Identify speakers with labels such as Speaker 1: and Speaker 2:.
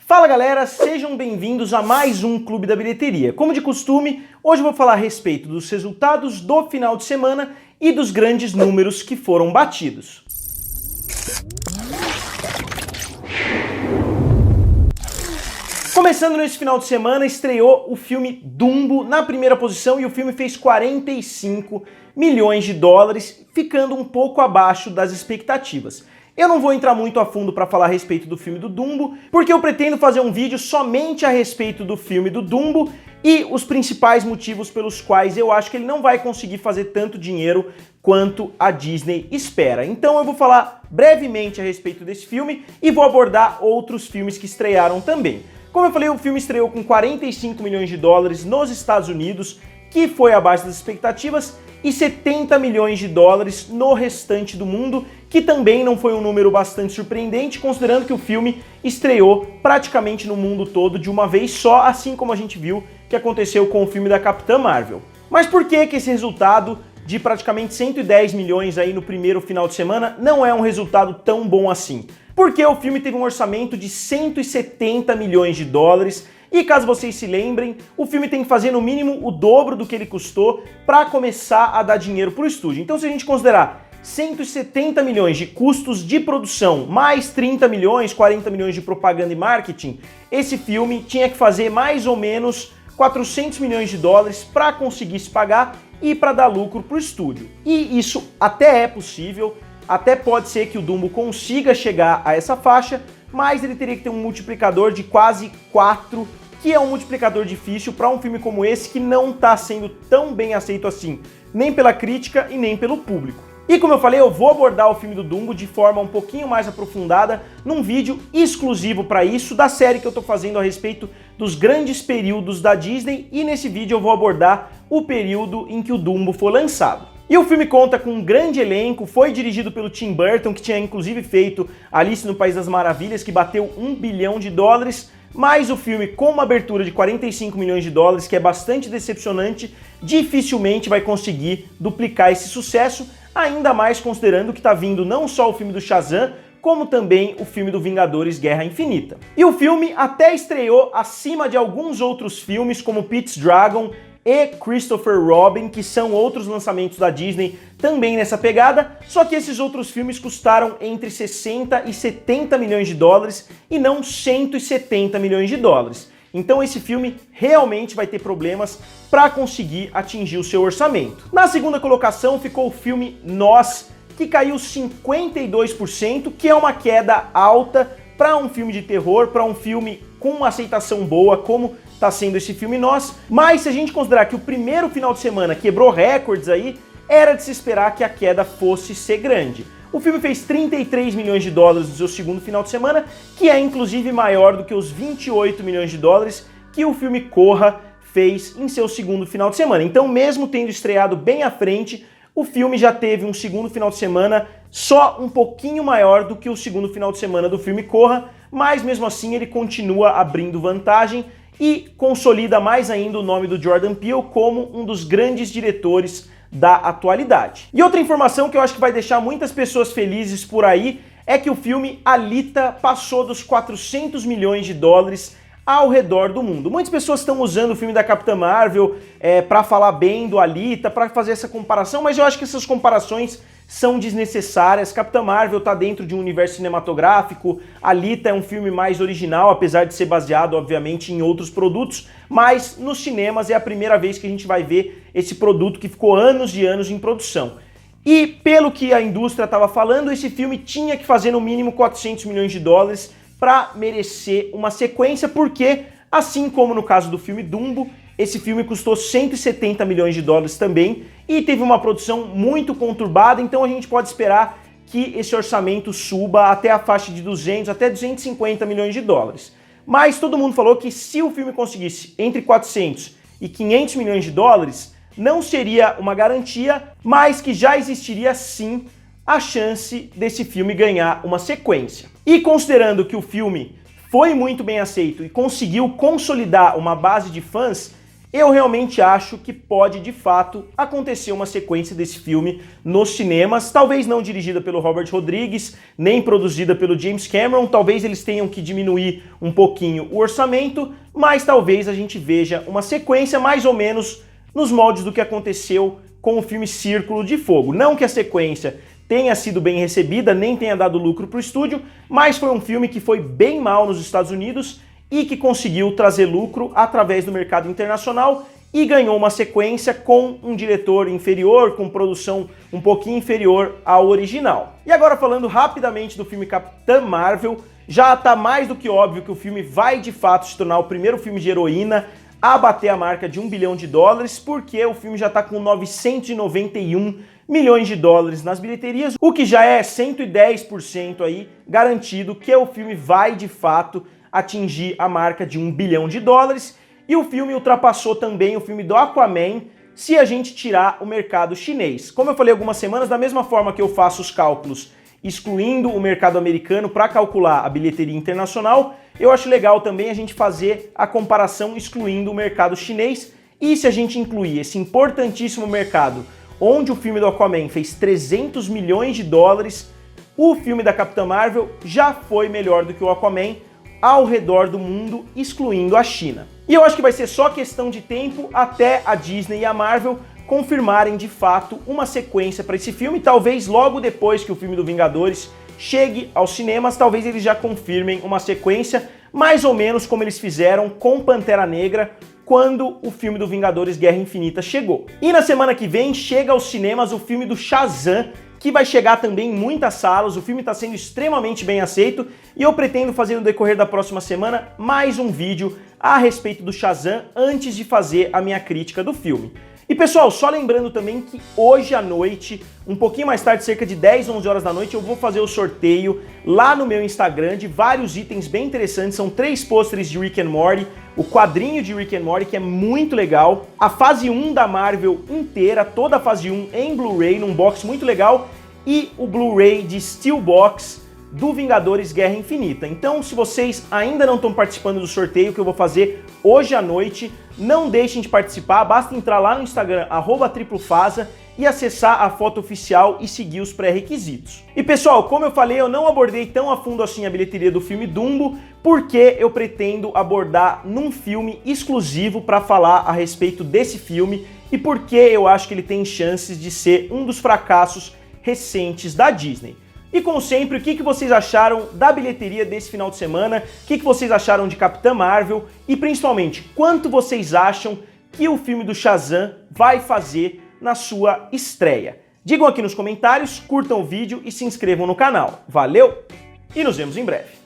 Speaker 1: Fala galera, sejam bem-vindos a mais um Clube da Bilheteria. Como de costume, hoje eu vou falar a respeito dos resultados do final de semana e dos grandes números que foram batidos. Começando nesse final de semana, estreou o filme Dumbo na primeira posição e o filme fez 45 milhões de dólares, ficando um pouco abaixo das expectativas. Eu não vou entrar muito a fundo para falar a respeito do filme do Dumbo, porque eu pretendo fazer um vídeo somente a respeito do filme do Dumbo e os principais motivos pelos quais eu acho que ele não vai conseguir fazer tanto dinheiro quanto a Disney espera. Então eu vou falar brevemente a respeito desse filme e vou abordar outros filmes que estrearam também. Como eu falei, o filme estreou com 45 milhões de dólares nos Estados Unidos, que foi abaixo das expectativas, e 70 milhões de dólares no restante do mundo, que também não foi um número bastante surpreendente, considerando que o filme estreou praticamente no mundo todo de uma vez só, assim como a gente viu que aconteceu com o filme da Capitã Marvel. Mas por que esse resultado de praticamente 110 milhões aí no primeiro final de semana não é um resultado tão bom assim? Porque o filme teve um orçamento de 170 milhões de dólares, e caso vocês se lembrem, o filme tem que fazer no mínimo o dobro do que ele custou para começar a dar dinheiro para o estúdio. Então se a gente considerar 170 milhões de custos de produção, mais 30 milhões, 40 milhões de propaganda e marketing, esse filme tinha que fazer mais ou menos 400 milhões de dólares para conseguir se pagar e para dar lucro para o estúdio. E isso até é possível, até pode ser que o Dumbo consiga chegar a essa faixa, mas ele teria que ter um multiplicador de quase 4, que é um multiplicador difícil para um filme como esse que não está sendo tão bem aceito assim, nem pela crítica e nem pelo público. E como eu falei, eu vou abordar o filme do Dumbo de forma um pouquinho mais aprofundada num vídeo exclusivo para isso, da série que eu estou fazendo a respeito dos grandes períodos da Disney, e nesse vídeo eu vou abordar o período em que o Dumbo foi lançado. E o filme conta com um grande elenco, foi dirigido pelo Tim Burton, que tinha inclusive feito Alice no País das Maravilhas, que bateu 1 bilhão de dólares, mas o filme com uma abertura de 45 milhões de dólares, que é bastante decepcionante, dificilmente vai conseguir duplicar esse sucesso, ainda mais considerando que está vindo não só o filme do Shazam, como também o filme do Vingadores Guerra Infinita. E o filme até estreou acima de alguns outros filmes, como Pete's Dragon e Christopher Robin, que são outros lançamentos da Disney também nessa pegada, só que esses outros filmes custaram entre 60 e 70 milhões de dólares e não 170 milhões de dólares. Então esse filme realmente vai ter problemas para conseguir atingir o seu orçamento. Na segunda colocação ficou o filme Nós, que caiu 52%, que é uma queda alta para um filme de terror, para um filme com uma aceitação boa, como está sendo esse filme Nós, mas se a gente considerar que o primeiro final de semana quebrou recordes aí, era de se esperar que a queda fosse ser grande. O filme fez 33 milhões de dólares no seu segundo final de semana, que é inclusive maior do que os 28 milhões de dólares que o filme Corra fez em seu segundo final de semana. Então, mesmo tendo estreado bem à frente, o filme já teve um segundo final de semana só um pouquinho maior do que o segundo final de semana do filme Corra, mas mesmo assim ele continua abrindo vantagem e consolida mais ainda o nome do Jordan Peele como um dos grandes diretores da atualidade. E outra informação que eu acho que vai deixar muitas pessoas felizes por aí é que o filme Alita passou dos 400 milhões de dólares ao redor do mundo. Muitas pessoas estão usando o filme da Capitã Marvel para falar bem do Alita, para fazer essa comparação, mas eu acho que essas comparações são desnecessárias. Capitã Marvel está dentro de um universo cinematográfico, Alita é um filme mais original, apesar de ser baseado, obviamente, em outros produtos, mas nos cinemas é a primeira vez que a gente vai ver esse produto que ficou anos e anos em produção. E pelo que a indústria estava falando, esse filme tinha que fazer no mínimo 400 milhões de dólares para merecer uma sequência, porque, assim como no caso do filme Dumbo, esse filme custou 170 milhões de dólares também e teve uma produção muito conturbada, então a gente pode esperar que esse orçamento suba até a faixa de 200 até 250 milhões de dólares. Mas todo mundo falou que se o filme conseguisse entre 400 e 500 milhões de dólares, não seria uma garantia, mas que já existiria sim a chance desse filme ganhar uma sequência. E considerando que o filme foi muito bem aceito e conseguiu consolidar uma base de fãs, eu realmente acho que pode, de fato, acontecer uma sequência desse filme nos cinemas, talvez não dirigida pelo Robert Rodrigues, nem produzida pelo James Cameron, talvez eles tenham que diminuir um pouquinho o orçamento, mas talvez a gente veja uma sequência mais ou menos nos moldes do que aconteceu com o filme Círculo de Fogo. Não que a sequência tenha sido bem recebida, nem tenha dado lucro para o estúdio, mas foi um filme que foi bem mal nos Estados Unidos e que conseguiu trazer lucro através do mercado internacional e ganhou uma sequência com um diretor inferior, com produção um pouquinho inferior ao original. E agora falando rapidamente do filme Capitã Marvel, já está mais do que óbvio que o filme vai de fato se tornar o primeiro filme de heroína a bater a marca de $1 bilhão, porque o filme já está com 991 milhões de dólares nas bilheterias, o que já é 110% aí garantido que o filme vai de fato atingir a marca de $1 bilhão, e o filme ultrapassou também o filme do Aquaman se a gente tirar o mercado chinês. Como eu falei algumas semanas, da mesma forma que eu faço os cálculos excluindo o mercado americano para calcular a bilheteria internacional, eu acho legal também a gente fazer a comparação excluindo o mercado chinês, e se a gente incluir esse importantíssimo mercado onde o filme do Aquaman fez 300 milhões de dólares, o filme da Capitã Marvel já foi melhor do que o Aquaman ao redor do mundo, excluindo a China. E eu acho que vai ser só questão de tempo até a Disney e a Marvel confirmarem de fato uma sequência para esse filme, talvez logo depois que o filme do Vingadores chegue aos cinemas, talvez eles já confirmem uma sequência, mais ou menos como eles fizeram com Pantera Negra, quando o filme do Vingadores Guerra Infinita chegou. E na semana que vem chega aos cinemas o filme do Shazam, que vai chegar também em muitas salas. O filme está sendo extremamente bem aceito e eu pretendo fazer no decorrer da próxima semana mais um vídeo a respeito do Shazam antes de fazer a minha crítica do filme. E pessoal, só lembrando também que hoje à noite, um pouquinho mais tarde, cerca de 10, 11 horas da noite, eu vou fazer o sorteio lá no meu Instagram de vários itens bem interessantes. São 3 pôsteres de Rick and Morty, o quadrinho de Rick and Morty, que é muito legal, a fase 1 da Marvel inteira, toda a fase 1 em Blu-ray, num box muito legal, e o Blu-ray de Steelbox do Vingadores Guerra Infinita. Então, se vocês ainda não estão participando do sorteio que eu vou fazer hoje à noite, não deixem de participar, basta entrar lá no Instagram, @triplofasa, e acessar a foto oficial e seguir os pré-requisitos. E pessoal, como eu falei, eu não abordei tão a fundo assim a bilheteria do filme Dumbo, porque eu pretendo abordar num filme exclusivo para falar a respeito desse filme e porque eu acho que ele tem chances de ser um dos fracassos recentes da Disney. E como sempre, o que vocês acharam da bilheteria desse final de semana? O que vocês acharam de Capitã Marvel? E principalmente, quanto vocês acham que o filme do Shazam vai fazer na sua estreia? Digam aqui nos comentários, curtam o vídeo e se inscrevam no canal. Valeu e nos vemos em breve.